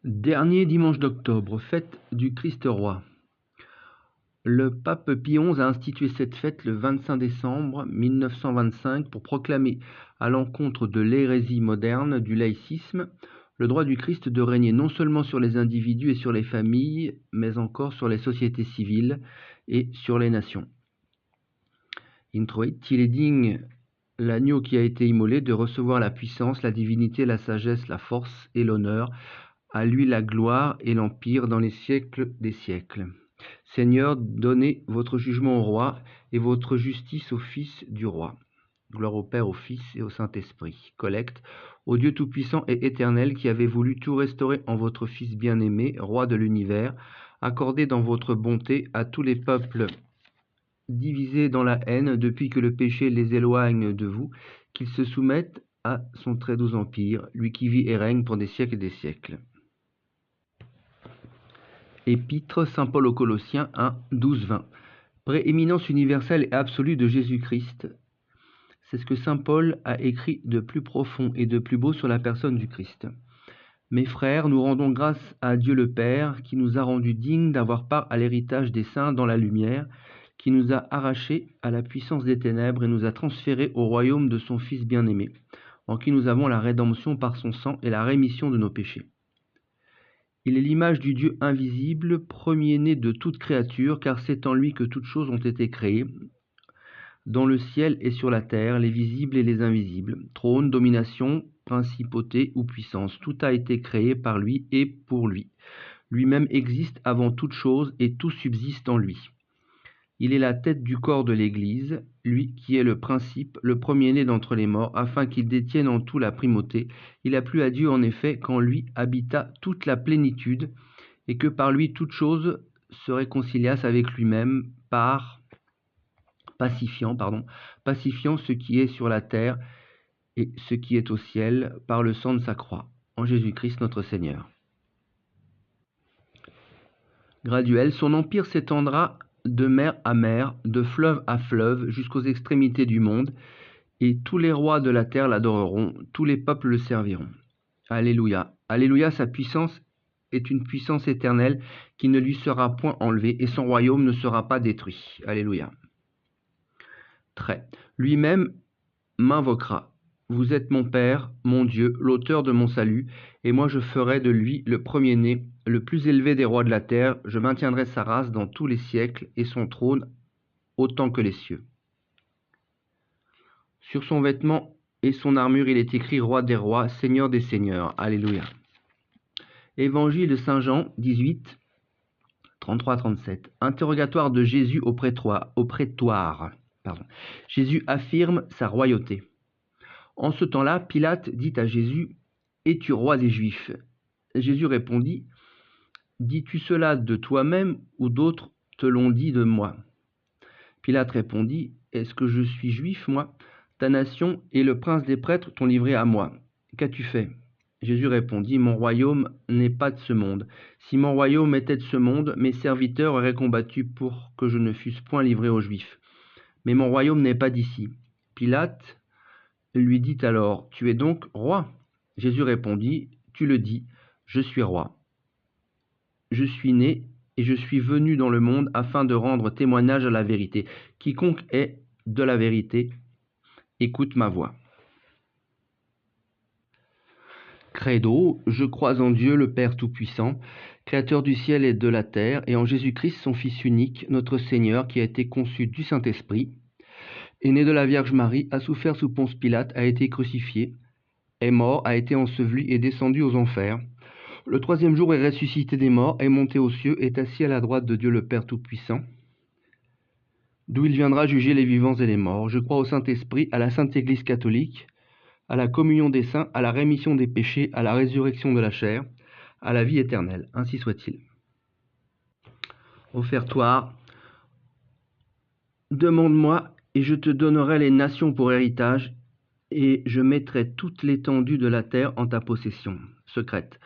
Dernier dimanche d'octobre, fête du Christ roi. Le pape Pie XI a institué cette fête le 25 décembre 1925 pour proclamer, à l'encontre de l'hérésie moderne du laïcisme, le droit du Christ de régner non seulement sur les individus et sur les familles, mais encore sur les sociétés civiles et sur les nations. Introit, il est digne, l'agneau qui a été immolé, de recevoir la puissance, la divinité, la sagesse, la force et l'honneur. À lui la gloire et l'empire dans les siècles des siècles. Seigneur, donnez votre jugement au roi et votre justice au Fils du roi. Gloire au Père, au Fils et au Saint-Esprit. Collecte au Dieu Tout-Puissant et Éternel qui avait voulu tout restaurer en votre Fils bien-aimé, Roi de l'univers, accordez dans votre bonté à tous les peuples divisés dans la haine depuis que le péché les éloigne de vous, qu'ils se soumettent à son très doux empire, lui qui vit et règne pour des siècles et des siècles. Épître Saint Paul aux Colossiens 1, 12-20. Prééminence universelle et absolue de Jésus-Christ. C'est ce que Saint Paul a écrit de plus profond et de plus beau sur la personne du Christ. Mes frères, nous rendons grâce à Dieu le Père, qui nous a rendus dignes d'avoir part à l'héritage des saints dans la lumière, qui nous a arrachés à la puissance des ténèbres et nous a transférés au royaume de son Fils bien-aimé, en qui nous avons la rédemption par son sang et la rémission de nos péchés. Il est l'image du Dieu invisible, premier-né de toute créature, car c'est en lui que toutes choses ont été créées, dans le ciel et sur la terre, les visibles et les invisibles, trône, domination, principauté ou puissance. Tout a été créé par lui et pour lui. Lui-même existe avant toute chose et tout subsiste en lui. Il est la tête du corps de l'Église, lui qui est le principe, le premier-né d'entre les morts, afin qu'il détienne en tout la primauté. Il a plu à Dieu en effet qu'en lui habita toute la plénitude, et que par lui toute chose se réconciliasse avec lui-même pacifiant ce qui est sur la terre et ce qui est au ciel, par le sang de sa croix, en Jésus-Christ notre Seigneur. Graduel, son empire s'étendra de mer à mer, de fleuve à fleuve, jusqu'aux extrémités du monde, et tous les rois de la terre l'adoreront, tous les peuples le serviront. Alléluia. Alléluia, sa puissance est une puissance éternelle qui ne lui sera point enlevée, et son royaume ne sera pas détruit. Alléluia. Lui-même m'invoquera. Vous êtes mon Père, mon Dieu, l'auteur de mon salut, et moi je ferai de lui le premier-né, le plus élevé des rois de la terre. Je maintiendrai sa race dans tous les siècles, et son trône autant que les cieux. Sur son vêtement et son armure, il est écrit Roi des rois, Seigneur des seigneurs. Alléluia. Évangile de Saint Jean 18, 33-37. Interrogatoire de Jésus au prétoire. Jésus affirme sa royauté. En ce temps-là, Pilate dit à Jésus, « Es-tu roi des Juifs ?» Jésus répondit, « Dis-tu cela de toi-même ou d'autres te l'ont dit de moi ?» Pilate répondit, « Est-ce que je suis juif, moi ? Ta nation et le prince des prêtres t'ont livré à moi. Qu'as-tu fait ?» Jésus répondit, « Mon royaume n'est pas de ce monde. Si mon royaume était de ce monde, mes serviteurs auraient combattu pour que je ne fusse point livré aux Juifs. Mais mon royaume n'est pas d'ici. » Pilate lui dit alors, « Tu es donc roi ?» Jésus répondit, « Tu le dis, je suis roi. Je suis né et je suis venu dans le monde afin de rendre témoignage à la vérité. Quiconque est de la vérité, écoute ma voix. » Credo, je crois en Dieu le Père Tout-Puissant, Créateur du ciel et de la terre, et en Jésus-Christ, son Fils unique, notre Seigneur, qui a été conçu du Saint-Esprit, est né de la Vierge Marie, a souffert sous Ponce Pilate, a été crucifié, est mort, a été enseveli et descendu aux enfers. Le troisième jour est ressuscité des morts, est monté aux cieux, est assis à la droite de Dieu le Père Tout-Puissant, d'où il viendra juger les vivants et les morts. Je crois au Saint-Esprit, à la Sainte Église catholique, à la communion des saints, à la rémission des péchés, à la résurrection de la chair, à la vie éternelle. Ainsi soit-il. Offertoire. Demande-moi, et je te donnerai les nations pour héritage, et je mettrai toute l'étendue de la terre en ta possession. Secrète.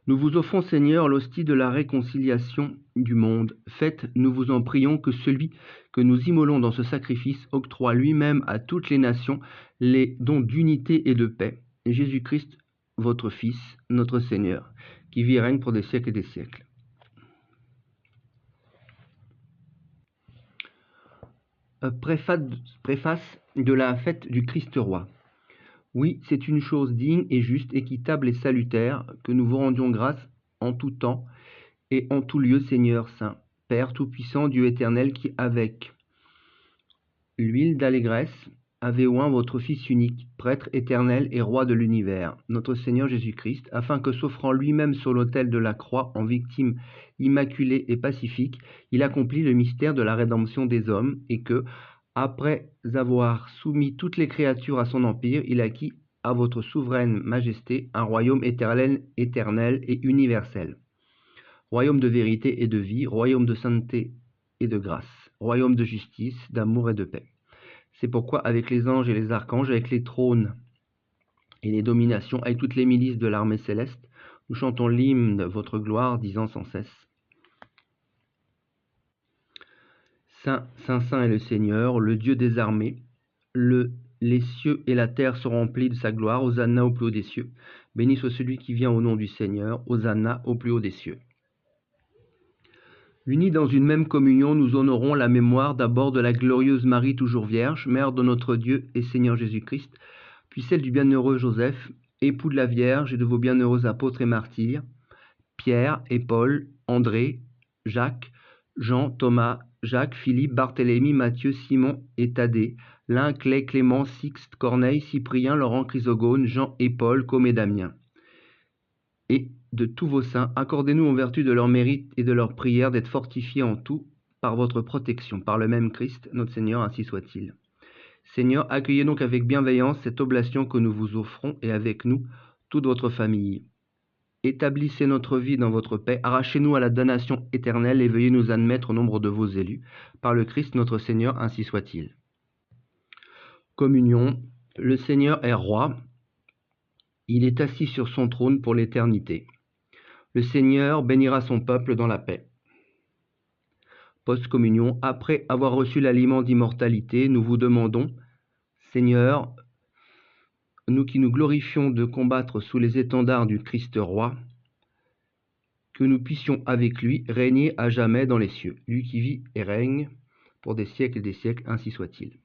Nous vous offrons, Seigneur, l'hostie de la réconciliation du monde. Faites, nous vous en prions, que celui que nous immolons dans ce sacrifice octroie lui-même à toutes les nations les dons d'unité et de paix. Jésus-Christ, votre Fils, notre Seigneur, qui vit et règne pour des siècles et des siècles. Préface de la fête du Christ roi. Oui, c'est une chose digne et juste, équitable et salutaire, que nous vous rendions grâce en tout temps et en tout lieu, Seigneur Saint, Père Tout-Puissant, Dieu éternel, qui avec l'huile d'allégresse avait oint votre Fils unique, prêtre éternel et roi de l'univers, notre Seigneur Jésus-Christ, afin que, s'offrant lui-même sur l'autel de la croix en victime immaculée et pacifique, il accomplit le mystère de la rédemption des hommes, et que, après avoir soumis toutes les créatures à son empire, il acquit à votre souveraine majesté un royaume éternel et universel. Royaume de vérité et de vie, royaume de sainteté et de grâce, royaume de justice, d'amour et de paix. C'est pourquoi, avec les anges et les archanges, avec les trônes et les dominations, avec toutes les milices de l'armée céleste, nous chantons l'hymne de votre gloire, disant sans cesse: Saint, Saint, Saint est le Seigneur, le Dieu des armées. Les cieux et la terre sont remplis de sa gloire. Hosanna au plus haut des cieux. Béni soit celui qui vient au nom du Seigneur. Hosanna au plus haut des cieux. Unis dans une même communion, nous honorons la mémoire d'abord de la glorieuse Marie toujours vierge, mère de notre Dieu et Seigneur Jésus-Christ, puis celle du bienheureux Joseph, époux de la Vierge, et de vos bienheureux apôtres et martyrs, Pierre et Paul, André, Jacques, Jean, Thomas, Jacques, Philippe, Barthélemy, Matthieu, Simon et Thaddée, Lin, Clay, Clément, Sixte, Corneille, Cyprien, Laurent, Chrysogone, Jean et Paul, comme et Damien. Et de tous vos saints, accordez-nous en vertu de leur mérite et de leur prière d'être fortifiés en tout par votre protection, par le même Christ, notre Seigneur, ainsi soit-il. Seigneur, accueillez donc avec bienveillance cette oblation que nous vous offrons, et avec nous toute votre famille. Établissez notre vie dans votre paix, arrachez-nous à la damnation éternelle et veuillez nous admettre au nombre de vos élus. Par le Christ notre Seigneur, ainsi soit-il. Communion. Le Seigneur est roi. Il est assis sur son trône pour l'éternité. Le Seigneur bénira son peuple dans la paix. Post-communion. Après avoir reçu l'aliment d'immortalité, nous vous demandons, Seigneur, nous qui nous glorifions de combattre sous les étendards du Christ roi, que nous puissions avec lui régner à jamais dans les cieux, lui qui vit et règne pour des siècles et des siècles, ainsi soit-il.